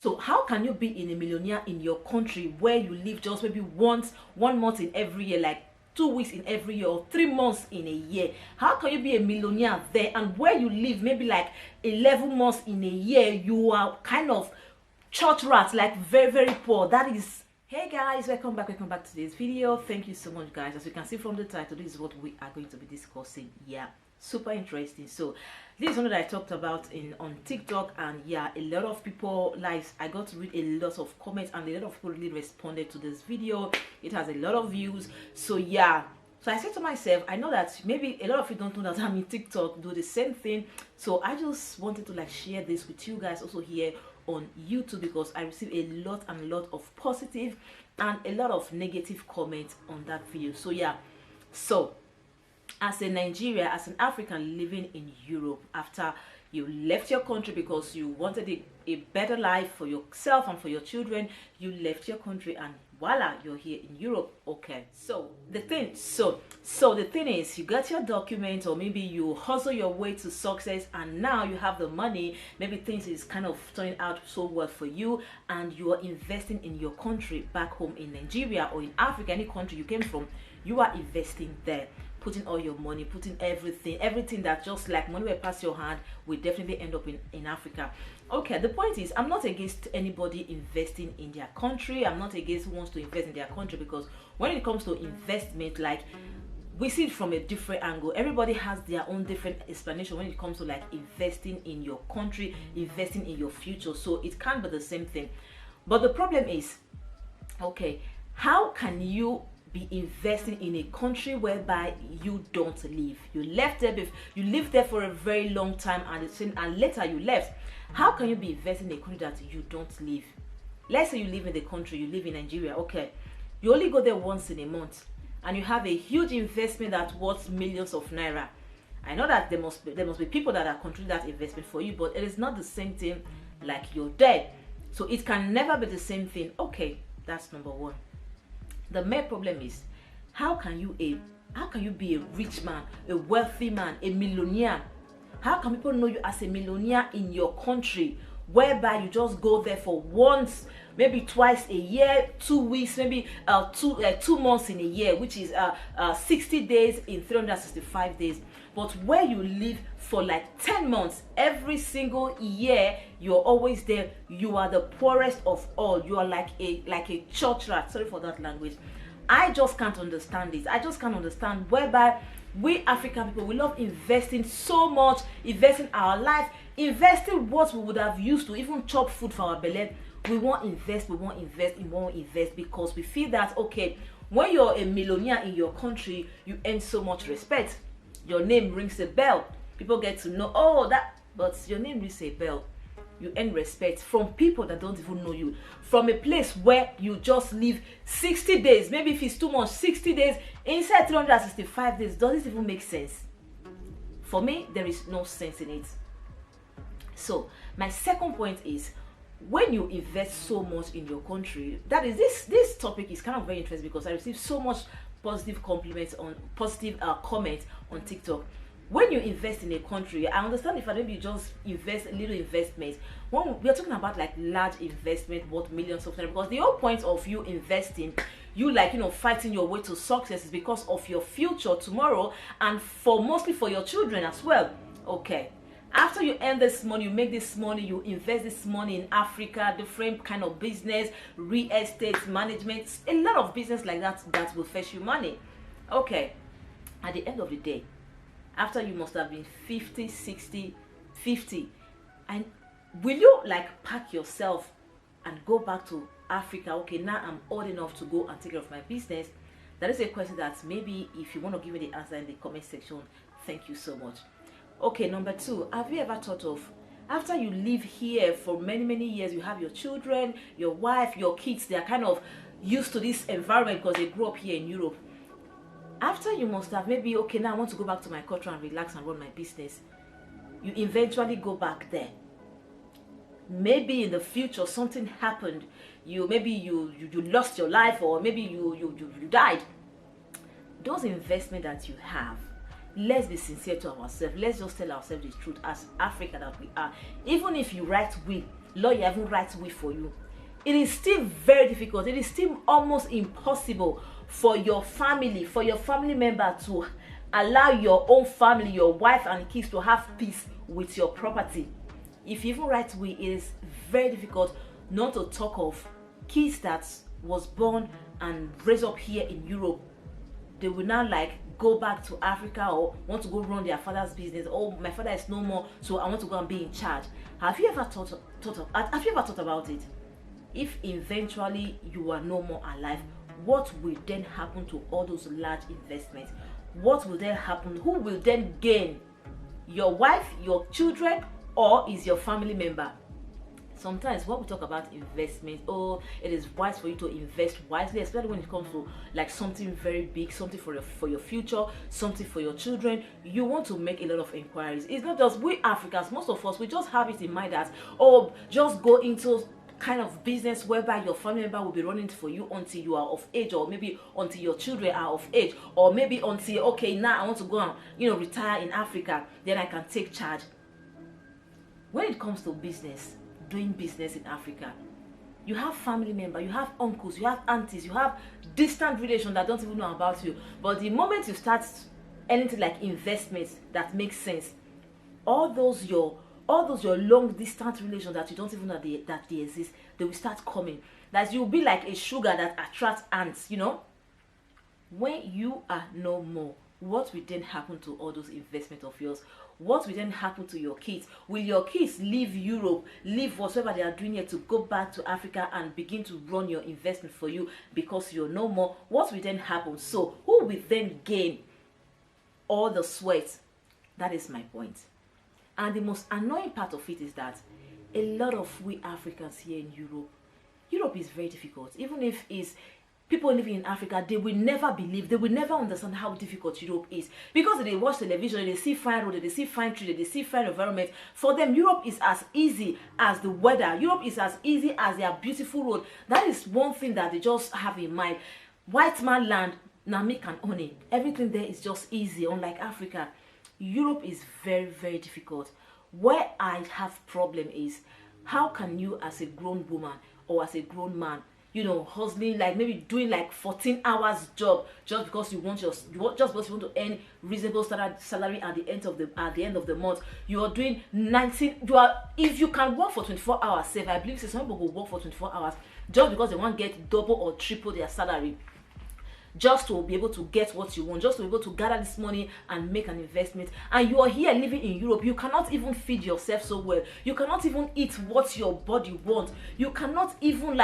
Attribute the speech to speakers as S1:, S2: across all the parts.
S1: So how can you be in a millionaire in your country where you live just maybe once, 1 month in every year, like 2 weeks in every year, or 3 months in a year? How can you be a millionaire there, and where you live maybe like 11 months in a year, you are kind of church rat, like very, very poor? That is... Hey guys, welcome back to today's video. Thank you so much, guys. As you can see from the title, this is what we are going to be discussing. Yeah, super interesting. So this is something that I talked about on TikTok, and yeah, a lot of people, like, I got to read a lot of comments, and a lot of people really responded to this video. It has a lot of views. So yeah, so I said to myself, I know that maybe a lot of you don't know that I'm in TikTok, do the same thing. So I just wanted to like share this with you guys also here on YouTube, because I received a lot of positive and a lot of negative comments on that video. So yeah, so as a Nigeria, as an African living in Europe, after you left your country because you wanted a better life for yourself and for your children, you left your country and voila, you're here in Europe. Okay, so the thing is, you got your documents, or maybe you hustle your way to success, and now you have the money. Maybe things is kind of turning out so well for you, and you are investing in your country back home in Nigeria or in Africa, any country you came from. You are investing there, putting all your money, putting everything that just like money will pass your hand will definitely end up in Africa. Okay, the point is, I'm not against anybody investing in their country. I'm not against who wants to invest in their country, because when it comes to investment, like, we see it from a different angle. Everybody has their own different explanation when it comes to like investing in your country, investing in your future. So it can't be the same thing. But the problem is, okay, how can you be investing in a country whereby you don't live? You left there, you lived there for a very long time, and later you left. How can you be investing in a country that you don't live? Let's say you live in the country, you live in Nigeria. Okay, you only go there once in a month, and you have a huge investment that's worth millions of naira. I know that there must be people that are controlling that investment for you, but it is not the same thing like you're there. So it can never be the same thing. Okay, that's number one. The main problem is, how can you be a rich man, a wealthy man, a millionaire? How can people know you as a millionaire in your country, whereby you just go there for once, maybe twice a year, 2 weeks, maybe 2 months in a year, which is 60 days in 365 days. But where you live for like 10 months every single year, you're always there. You are the poorest of all. You are like a church rat. Sorry for that language. I just can't understand this. I just can't understand whereby we African people, we love investing so much, investing our life, investing what we would have used to even chop food for our belly. We won't invest because we feel that, okay, when you're a millionaire in your country, you earn so much respect. Your name rings a bell. People get to know, oh, that, but your name rings a bell. You earn respect from people that don't even know you, from a place where you just live 60 days, maybe if it's too much, 60 days inside 365 days. Does it even make sense? For me, there is no sense in it. So my second point is, when you invest so much in your country, that is, this topic is kind of very interesting, because I received so much positive comments on TikTok. When you invest in a country, I understand if maybe you just invest a little investment. When we are talking about like large investment worth millions of dollars, because the whole point of you investing, you like, you know, fighting your way to success, is because of your future tomorrow, and mostly for your children as well. Okay, after you earn this money, you make this money, you invest this money in Africa, different kind of business, real estate management, a lot of business like that will fetch you money. Okay, at the end of the day, after you must have been 50, 60, 50, and will you like pack yourself and go back to Africa? Okay, now I'm old enough to go and take care of my business. That is a question that maybe if you want to give me the answer in the comment section, thank you so much. Okay, number two, have you ever thought of, after you live here for many years, you have your children, your wife, your kids, they are kind of used to this environment because they grew up here in Europe. After you must have maybe, okay, now I want to go back to my country and relax and run my business. You eventually go back there. Maybe in the future something happened. Maybe you lost your life, or maybe you died. Those investments that you have, let's be sincere to ourselves. Let's just tell ourselves the truth as Africa that we are. Even if you write will lawyer even write will for you, it is still very difficult. It is still almost impossible for your family member to allow your own family, your wife and kids, to have peace with your property. If you even write will, it is very difficult, not to talk of kids that was born and raised up here in Europe. They will now like go back to Africa or want to go run their father's business. Oh, my father is no more, so I want to go and be in charge. Have you ever thought about it? If eventually you are no more alive, what will then happen to all those large investments? What will then happen? Who will then gain? Your wife, your children, or is your family member? Sometimes when we talk about investment, oh, it is wise for you to invest wisely, especially when it comes to like something very big, something for your future, something for your children. You want to make a lot of inquiries. It's not just we Africans, most of us, we just have it in mind that, oh, just go into kind of business whereby your family member will be running for you until you are of age, or maybe until your children are of age, or maybe until, okay, now I want to go and retire in Africa, then I can take charge. When it comes to business, doing business in Africa, you have family members, you have uncles, you have aunties, you have distant relations that don't even know about you. But the moment you start anything like investments that makes sense, all those your long distance relations that you don't even know that they exist, they will start coming. That you'll be like a sugar that attracts ants, When you are no more, what will then happen to all those investments of yours? What will then happen to your kids? Will your kids leave Europe, leave whatever they are doing here, to go back to Africa and begin to run your investment for you because you're no more? What will then happen? So who will then gain all the sweat? That is my point. And the most annoying part of it is that a lot of we Africans here in Europe is very difficult. Even if it's people living in Africa, they will never believe, they will never understand how difficult Europe is. Because they watch television, they see fine road, they see fine tree, they see fine environment. For them, Europe is as easy as the weather. Europe is as easy as their beautiful road. That is one thing that they just have in mind. White man land, now me can own it. Everything there is just easy, unlike Africa. Europe is very, very difficult. Where I have problem is, how can you as a grown woman or as a grown man, hustling, like maybe doing like 14 hours job just because you want to earn reasonable salary at the end of the month. You are doing 19. If you can work for 24 hours, say, I believe some people will work for 24 hours just because they want to get double or triple their salary, just to be able to get what you want, just to be able to gather this money and make an investment. And you are here living in Europe, you cannot even feed yourself so well. You cannot even eat what your body wants. You cannot even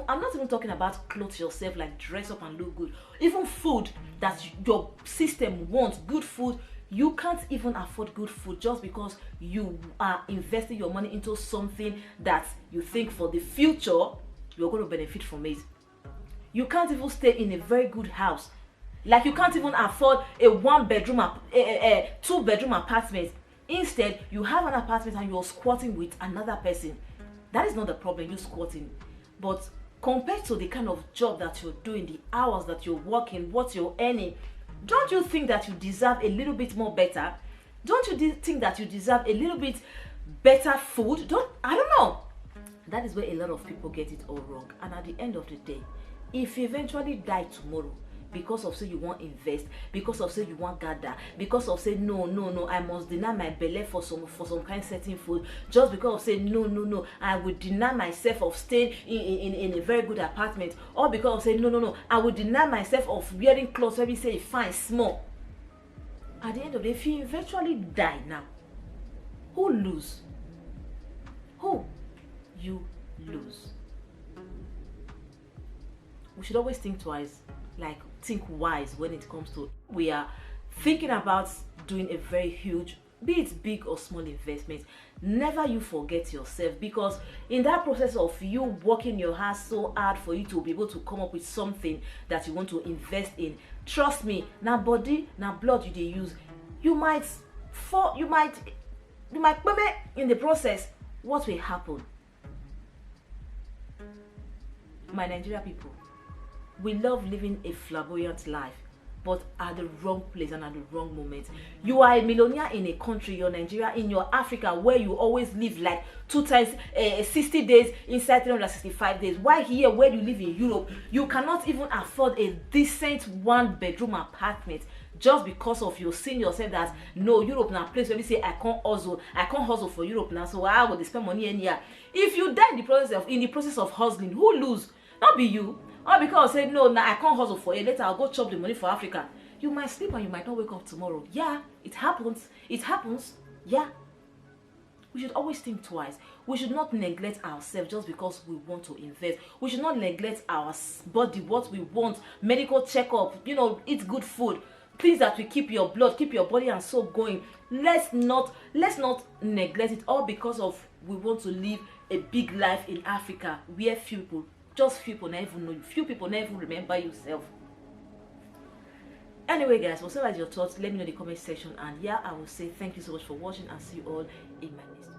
S1: I'm not even talking about clothes yourself, like dress up and look good. Even food that your system wants, good food, you can't even afford good food just because you are investing your money into something that you think for the future you're going to benefit from it. You can't even stay in a very good house. Like, you can't even afford a 2-bedroom apartment. Instead, you have an apartment and you're squatting with another person. That is not the problem, you squatting. But compared to the kind of job that you're doing, the hours that you're working, what you're earning, don't you think that you deserve a little bit more better? Don't you think that you deserve a little bit better food? I don't know. That is where a lot of people get it all wrong. And at the end of the day, if you eventually die tomorrow because of say you want invest, because of say you want gather, because of say no, I must deny my belly for some kind of certain food, just because of say no, I would deny myself of staying in a very good apartment, or because of say no, I would deny myself of wearing clothes where we say fine, small. At the end of the day, if you eventually die now, who lose? Who? You lose. We should always think twice, like think wise when it comes to we are thinking about doing a very huge, be it big or small investment. Never you forget yourself, because in that process of you working your ass so hard for you to be able to come up with something that you want to invest in, trust me, now body, now blood you dey use, you might fall, you might in the process. What will happen? My Nigeria people, we love living a flamboyant life. but at the wrong place and at the wrong moment. You are a millionaire in a country, your Nigeria, in your Africa, where you always live like 2 times 60 days inside 365 days. Why here, where you live in Europe, you cannot even afford a decent 1-bedroom apartment just because of you seeing yourself that no, Europe now place where you say I can't hustle for Europe now, so I will spend money in here. If you die in the process of hustling, who lose? Not be you. Or because say no, now I can't hustle for you, later I'll go chop the money for Africa. You might sleep and you might not wake up tomorrow. Yeah, it happens. It happens. Yeah. We should always think twice. We should not neglect ourselves just because we want to invest. We should not neglect our body, what we want, medical checkup, eat good food. Please that we keep your blood, keep your body and soul going. Let's not neglect it all because of we want to live a big life in Africa where few people never even know you. Few people never even remember yourself. Anyway, guys, whatever is your thoughts, let me know in the comment section. And yeah, I will say thank you so much for watching and see you all in my next video.